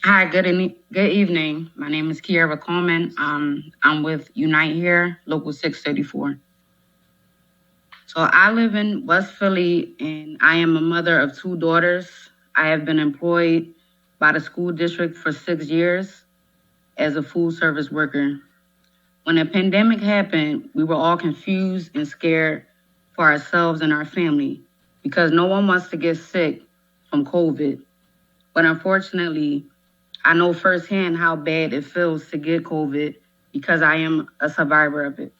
Hi, good evening. My name is Kiara Coleman. I'm with Unite Here, Local 634. So I live in West Philly, and I am a mother of two daughters. I have been employed by the school district for 6 years as a food service worker. When the pandemic happened, we were all confused and scared for ourselves and our family because no one wants to get sick from COVID. But unfortunately, I know firsthand how bad it feels to get COVID because I am a survivor of it.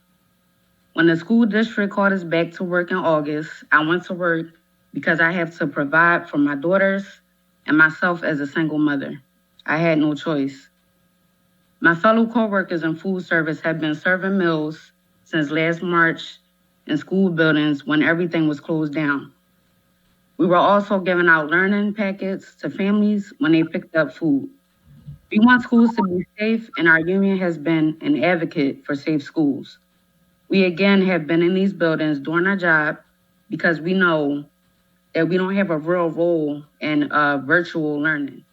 When the school district called us back to work in August, I went to work because I have to provide for my daughters and myself as a single mother. I had no choice. My fellow coworkers in food service have been serving meals since last March in school buildings when everything was closed down. We were also giving out learning packets to families when they picked up food. We want schools to be safe, and our union has been an advocate for safe schools. We again have been in these buildings doing our job because we know that we don't have a real role in virtual learning.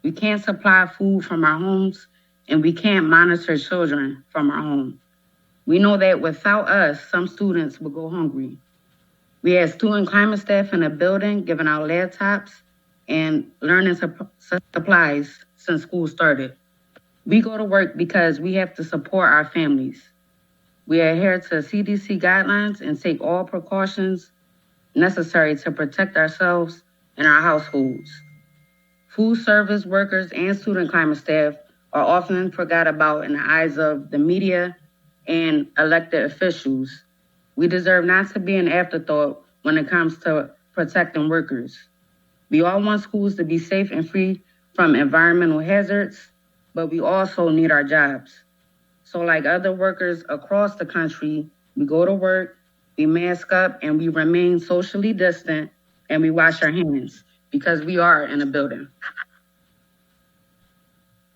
We can't supply food from our homes, and we can't monitor children from our home. We know that without us, some students will go hungry. We had student climate staff in the building giving out laptops and learning supplies since school started. We go to work because we have to support our families. We adhere to CDC guidelines and take all precautions necessary to protect ourselves and our households. Food service workers and student climate staff are often forgot about in the eyes of the media and elected officials. We deserve not to be an afterthought when it comes to protecting workers. We all want schools to be safe and free from environmental hazards, but we also need our jobs. So like other workers across the country, we go to work, we mask up, and we remain socially distant, and we wash our hands because we are in a building.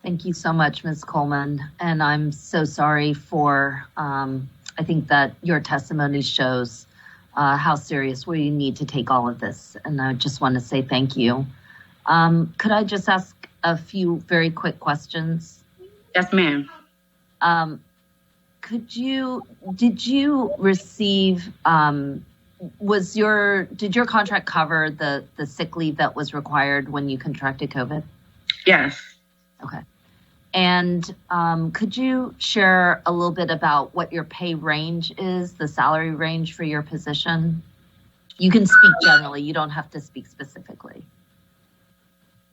Thank you so much, Ms. Coleman. And I'm so sorry for, I think that your testimony shows how serious we need to take all of this. And I just want to say thank you. Could I just ask a few very quick questions? Yes, ma'am. Did you receive, did your contract cover the sick leave that was required when you contracted COVID? Yes. Okay. And could you share a little bit about what your pay range is, the salary range for your position? You can speak generally. You don't have to speak specifically.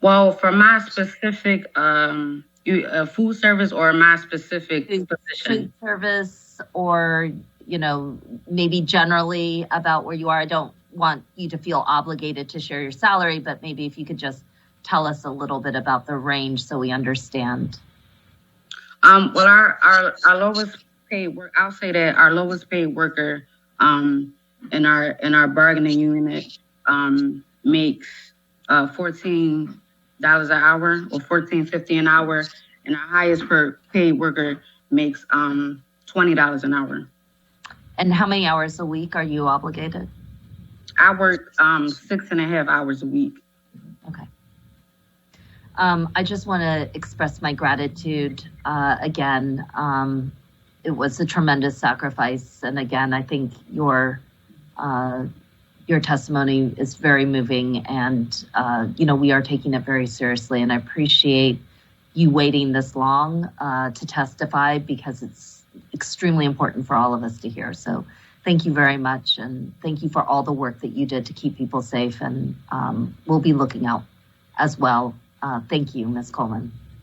Well, for my specific food service or my specific position? Food service or, maybe generally about where you are. I don't want you to feel obligated to share your salary, but maybe if you could just tell us a little bit about the range so we understand. Well, our lowest paid work, I'll say that our lowest paid worker in our bargaining unit makes $14 an hour or $14.50 an hour, and our highest paid worker makes $20 an hour. And how many hours a week are you obligated? I work 6.5 hours a week. Okay. I just want to express my gratitude again. It was a tremendous sacrifice, and again, I think your testimony is very moving, and we are taking it very seriously. And I appreciate you waiting this long to testify because it's extremely important for all of us to hear. So thank you very much, and thank you for all the work that you did to keep people safe. And we'll be looking out as well. Thank you, Ms. Coleman.